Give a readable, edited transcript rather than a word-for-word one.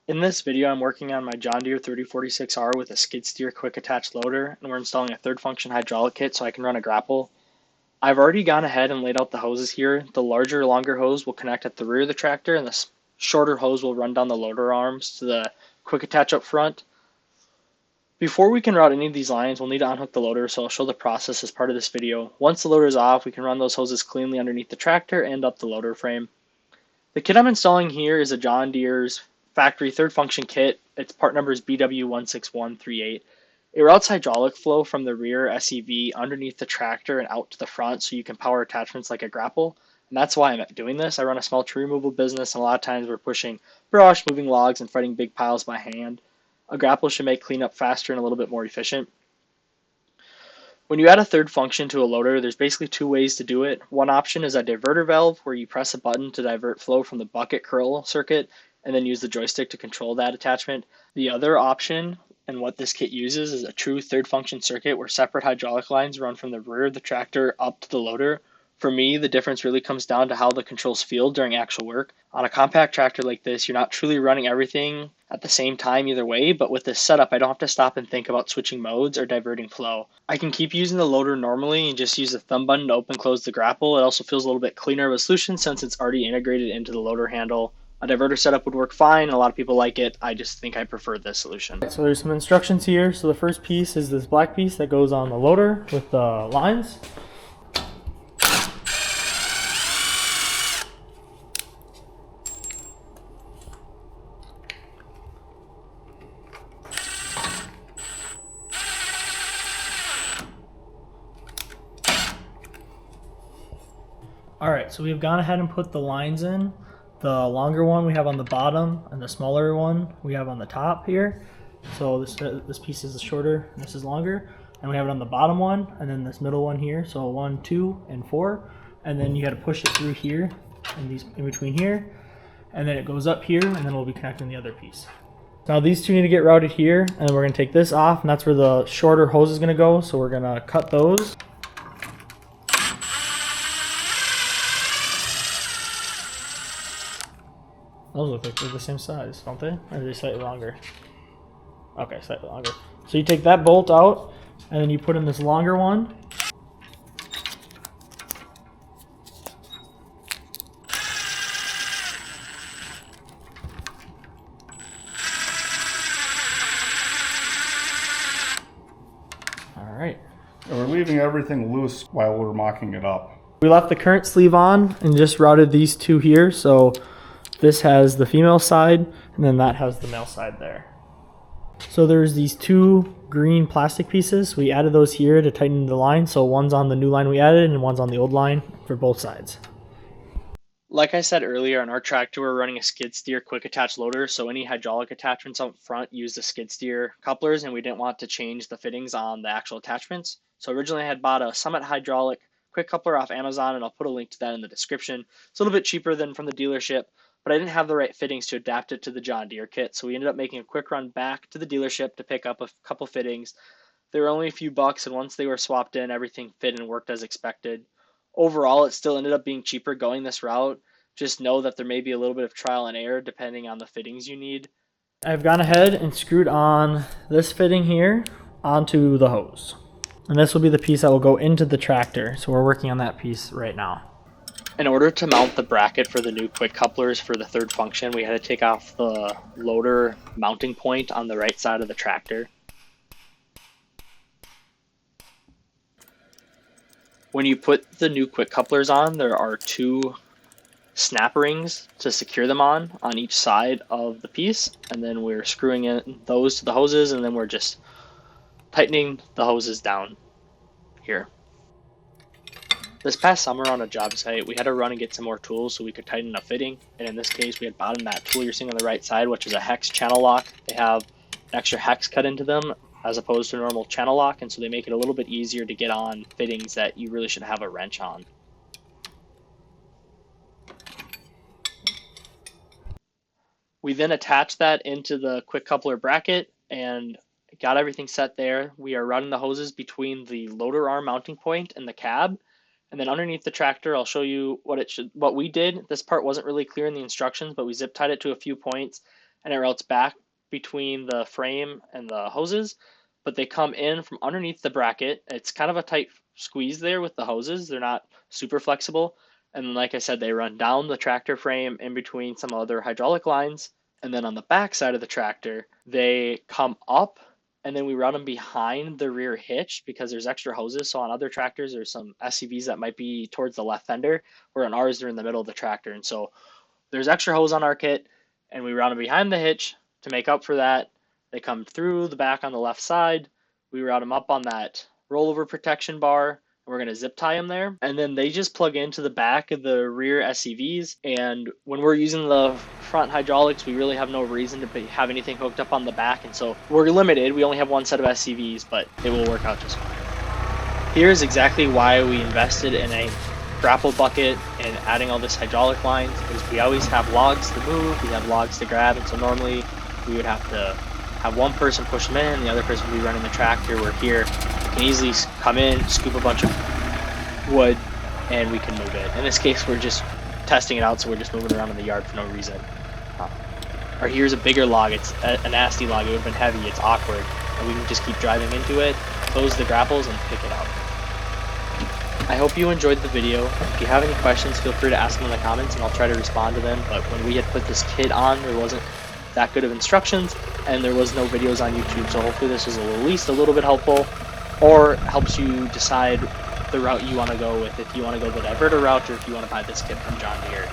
In this video, I'm working on my John Deere 3046R with a skid steer quick attach loader, and we're installing a third function hydraulic kit so I can run a grapple. I've already gone ahead and laid out the hoses here. The larger, longer hose will connect at the rear of the tractor, and the shorter hose will run down the loader arms to the quick attach up front. Before we can route any of these lines, we'll need to unhook the loader, so I'll show the process as part of this video. Once the loader is off, we can run those hoses cleanly underneath the tractor and up the loader frame. The kit I'm installing here is a John Deere's factory third function kit. Its part number is BW16138. It routes hydraulic flow from the rear SEV underneath the tractor and out to the front so you can power attachments like a grapple. And that's why I'm doing this. I run a small tree removal business, and a lot of times we're pushing brush, moving logs, and fighting big piles by hand. A grapple should make cleanup faster and a little bit more efficient. When you add a third function to a loader, there's basically two ways to do it. One option is a diverter valve, where you press a button to divert flow from the bucket curl circuit and then use the joystick to control that attachment. The other option, and what this kit uses, is a true third function circuit where separate hydraulic lines run from the rear of the tractor up to the loader. For me, the difference really comes down to how the controls feel during actual work. On a compact tractor like this, you're not truly running everything at the same time either way, but with this setup, I don't have to stop and think about switching modes or diverting flow. I can keep using the loader normally and just use the thumb button to open close the grapple. It also feels a little bit cleaner of a solution since it's already integrated into the loader handle. A diverter setup would work fine, and a lot of people like it. I just think I prefer this solution. So there's some instructions here. So the first piece is this black piece that goes on the loader with the lines. Alright, so we've gone ahead and put the lines in. The longer one we have on the bottom, and the smaller one we have on the top here. So this piece is shorter, and this is longer. And we have it on the bottom one, and then this middle one here. So 1, 2, and 4. And then you got to push it through here, and these in between here. And then it goes up here, and then we'll be connecting the other piece. Now these two need to get routed here, and we're going to take this off, and that's where the shorter hose is going to go. So we're going to cut those. Those look like they're the same size, don't they? Or are they slightly longer? Okay, slightly longer. So you take that bolt out, and then you put in this longer one. All right. And we're leaving everything loose while we're mocking it up. We left the current sleeve on and just routed these two here. So this has the female side, and then that has the male side there. So there's these two green plastic pieces. We added those here to tighten the line. So one's on the new line we added, and one's on the old line for both sides. Like I said earlier, on our tractor, we're running a skid steer quick attach loader, so any hydraulic attachments up front use the skid steer couplers, and we didn't want to change the fittings on the actual attachments. So originally I had bought a Summit hydraulic quick coupler off Amazon, and I'll put a link to that in the description. It's a little bit cheaper than from the dealership, but I didn't have the right fittings to adapt it to the John Deere kit, so we ended up making a quick run back to the dealership to pick up a couple fittings. They were only a few bucks, and once they were swapped in, everything fit and worked as expected. Overall, it still ended up being cheaper going this route. Just know that there may be a little bit of trial and error depending on the fittings you need. I've gone ahead and screwed on this fitting here onto the hose. And this will be the piece that will go into the tractor, so we're working on that piece right now. In order to mount the bracket for the new quick couplers for the third function, we had to take off the loader mounting point on the right side of the tractor. When you put the new quick couplers on, there are two snap rings to secure them on each side of the piece, and then we're screwing in those to the hoses, and then we're just tightening the hoses down here. This past summer on a job site, we had to run and get some more tools so we could tighten a fitting, and in this case we had bought that tool you're seeing on the right side, which is a hex channel lock. They have an extra hex cut into them as opposed to a normal channel lock, and so they make it a little bit easier to get on fittings that you really should have a wrench on. We then attached that into the quick coupler bracket and got everything set there. We are running the hoses between the loader arm mounting point and the cab. And then underneath the tractor, I'll show you what we did. This part wasn't really clear in the instructions, but we zip tied it to a few points and it routes back between the frame and the hoses, but they come in from underneath the bracket. It's kind of a tight squeeze there with the hoses. They're not super flexible. And like I said, they run down the tractor frame in between some other hydraulic lines. And then on the back side of the tractor, they come up and then we run them behind the rear hitch because there's extra hoses. So on other tractors, there's some SUVs that might be towards the left fender, where on ours, they're in the middle of the tractor. And so there's extra hose on our kit, and we run them behind the hitch to make up for that. They come through the back on the left side. We route them up on that rollover protection bar. We're going to zip tie them there, and then they just plug into the back of the rear SUVs. And when we're using the front hydraulics, we really have no reason to have anything hooked up on the back, and so we're limited. We only have one set of SUVs, but it will work out just fine. Here's exactly why we invested in a grapple bucket and adding all this hydraulic lines, is we always have logs to move, we have logs to grab, and so normally we would have to have one person push them in, the other person would be running the tractor. We're here, we can easily come in, scoop a bunch of wood, and we can move it. In this case, we're just testing it out, so we're just moving around in the yard for no reason. Or here's a bigger log. It's a nasty log. It would have been heavy. It's awkward, and we can just keep driving into it, close the grapples, and pick it up. I hope you enjoyed the video. If you have any questions, feel free to ask them in the comments, and I'll try to respond to them. But when we had put this kit on, there wasn't that good of instructions, and there was no videos on YouTube, so hopefully this was at least a little bit helpful, or helps you decide the route you want to go with, if you want to go the diverter route or if you want to buy this kit from John Deere.